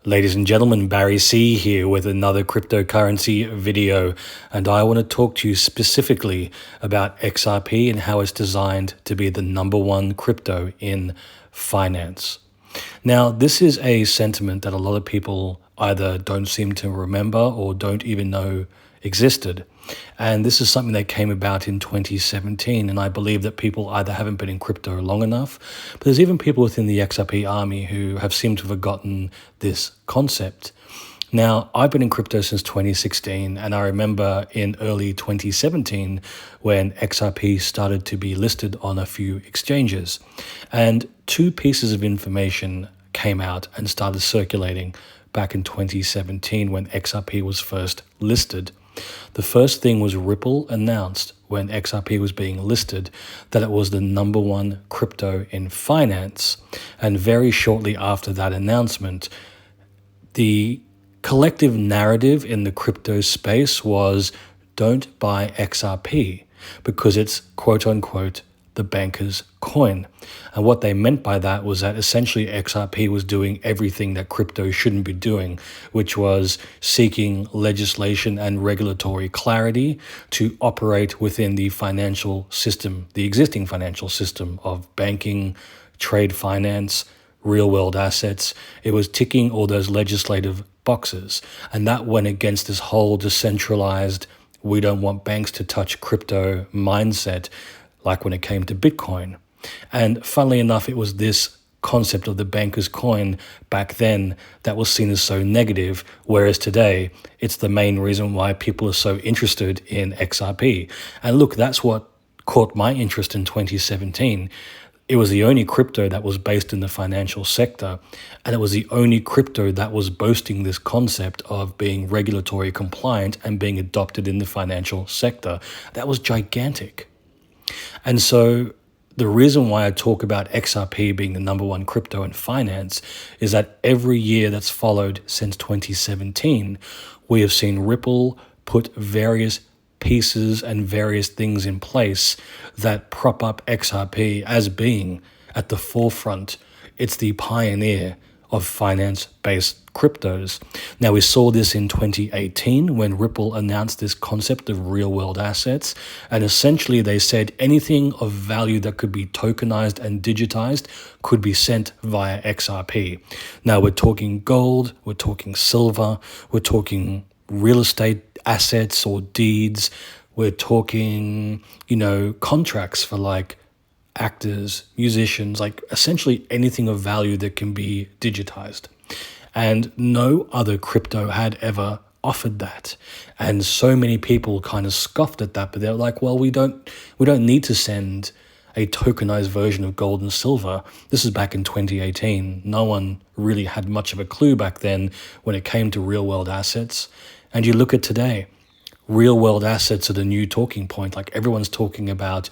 Ladies and gentlemen, Barry C here with another cryptocurrency video, and I want to talk to you specifically about XRP and how it's designed to be the number one crypto in finance. Now, this is a sentiment that a lot of people either don't seem to remember or don't even know existed. And this is something that came about in 2017. And I believe that people either haven't been in crypto long enough, but there's even people within the XRP army who have seemed to have forgotten this concept. Now, I've been in crypto since 2016, and I remember in early 2017 when XRP started to be listed on a few exchanges. And two pieces of information came out and started circulating back in 2017 when XRP was first listed. The first thing was Ripple announced when XRP was being listed that it was the number one crypto in finance. And very shortly after that announcement, the collective narrative in the crypto space was don't buy XRP because it's quote unquote the banker's coin. And what they meant by that was that essentially XRP was doing everything that crypto shouldn't be doing, which was seeking legislation and regulatory clarity to operate within the financial system, the existing financial system of banking, trade finance, real world assets. It was ticking all those legislative boxes. And that went against this whole decentralized, we don't want banks to touch crypto mindset, like when it came to Bitcoin. And funnily enough, it was this concept of the banker's coin back then that was seen as so negative, whereas today it's the main reason why people are so interested in XRP. And look, that's what caught my interest in 2017. It was the only crypto that was based in the financial sector, and it was the only crypto that was boasting this concept of being regulatory compliant and being adopted in the financial sector. That was gigantic. And so the reason why I talk about XRP being the number one crypto in finance is that every year that's followed since 2017, we have seen Ripple put various pieces and various things in place that prop up XRP as being at the forefront. It's the pioneer of finance-based cryptos. Now, we saw this in 2018 when Ripple announced this concept of real-world assets, and essentially they said anything of value that could be tokenized and digitized could be sent via XRP. Now, we're talking gold, we're talking silver, we're talking real estate assets or deeds, we're talking, contracts for like actors, musicians, like essentially anything of value that can be digitized. And no other crypto had ever offered that. And so many people kind of scoffed at that, but they're like, well, we don't need to send a tokenized version of gold and silver. This is back in 2018. No one really had much of a clue back then when it came to real world assets. And you look at today, real world assets are the new talking point. Like everyone's talking about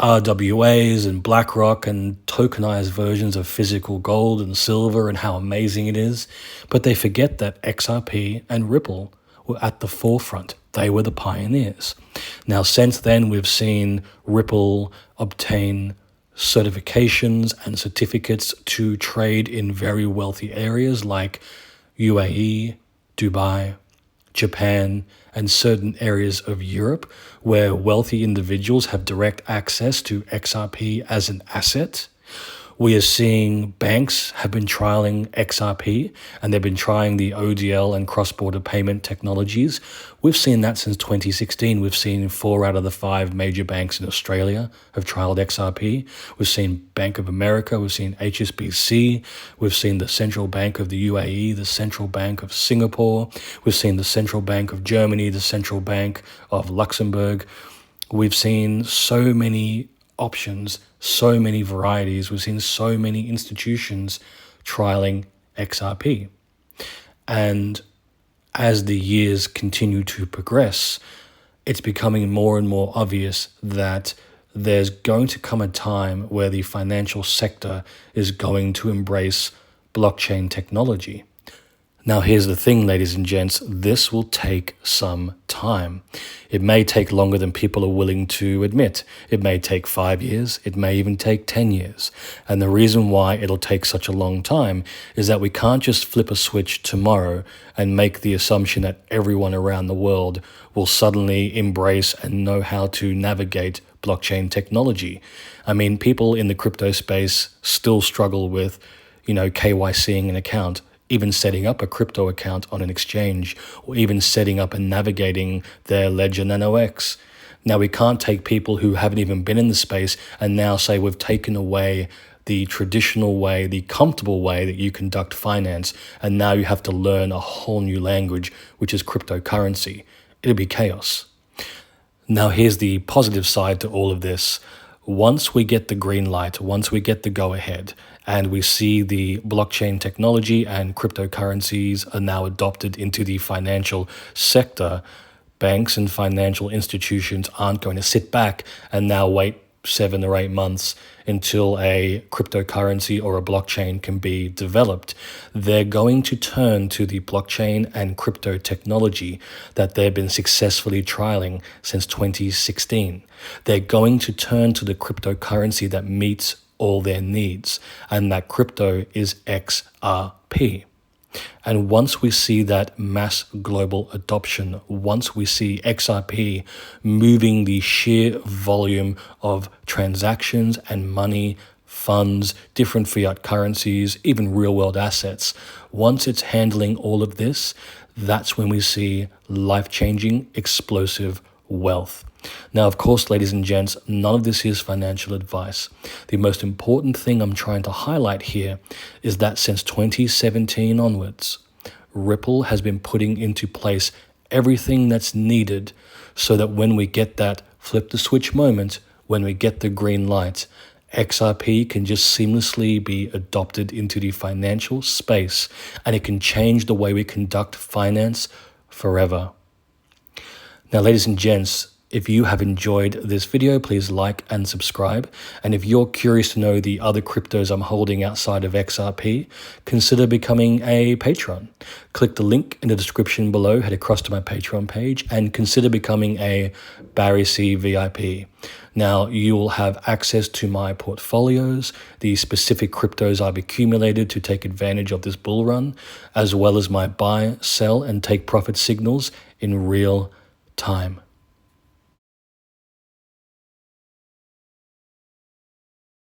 RWAs and BlackRock and tokenized versions of physical gold and silver and how amazing it is. But they forget that XRP and Ripple were at the forefront. They were the pioneers. Now, since then, we've seen Ripple obtain certifications and certificates to trade in very wealthy areas like UAE, Dubai, Japan, and certain areas of Europe where wealthy individuals have direct access to XRP as an asset. We are seeing banks have been trialing XRP, and they've been trying the ODL and cross-border payment technologies. We've seen that since 2016. We've seen 4 out of the 5 major banks in Australia have trialed XRP. We've seen Bank of America, we've seen HSBC, we've seen the Central Bank of the UAE, the Central Bank of Singapore, we've seen the Central Bank of Germany, the Central Bank of Luxembourg. We've seen so many options, so many varieties. We've seen so many institutions trialing XRP. And as the years continue to progress, it's becoming more and more obvious that there's going to come a time where the financial sector is going to embrace blockchain technology. Now, here's the thing, ladies and gents, this will take some time. It may take longer than people are willing to admit. It may take 5 years. It may even take 10 years. And the reason why it'll take such a long time is that we can't just flip a switch tomorrow and make the assumption that everyone around the world will suddenly embrace and know how to navigate blockchain technology. I mean, people in the crypto space still struggle with, KYCing an account, even setting up a crypto account on an exchange, or even setting up and navigating their Ledger Nano X. Now, we can't take people who haven't even been in the space and now say we've taken away the traditional way, the comfortable way that you conduct finance, and now you have to learn a whole new language, which is cryptocurrency. It'll be chaos. Now, here's the positive side to all of this. Once we get the green light, once we get the go-ahead, and we see the blockchain technology and cryptocurrencies are now adopted into the financial sector, banks and financial institutions aren't going to sit back and now wait 7 or 8 months until a cryptocurrency or a blockchain can be developed. They're going to turn to the blockchain and crypto technology that they've been successfully trialing since 2016. They're going to turn to the cryptocurrency that meets all their needs, and that crypto is XRP. And once we see that mass global adoption, once we see XRP moving the sheer volume of transactions and money, funds, different fiat currencies, even real world assets, once it's handling all of this, that's when we see life-changing, explosive wealth. Now, of course, ladies and gents, none of this is financial advice. The most important thing I'm trying to highlight here is that since 2017 onwards, Ripple has been putting into place everything that's needed so that when we get that flip the switch moment, when we get the green light, XRP can just seamlessly be adopted into the financial space, and it can change the way we conduct finance forever. Now, ladies and gents, if you have enjoyed this video, please like and subscribe. And if you're curious to know the other cryptos I'm holding outside of XRP, consider becoming a patron. Click the link in the description below, head across to my Patreon page, and consider becoming a Barry C VIP. Now, you will have access to my portfolios, the specific cryptos I've accumulated to take advantage of this bull run, as well as my buy, sell, and take profit signals in real time.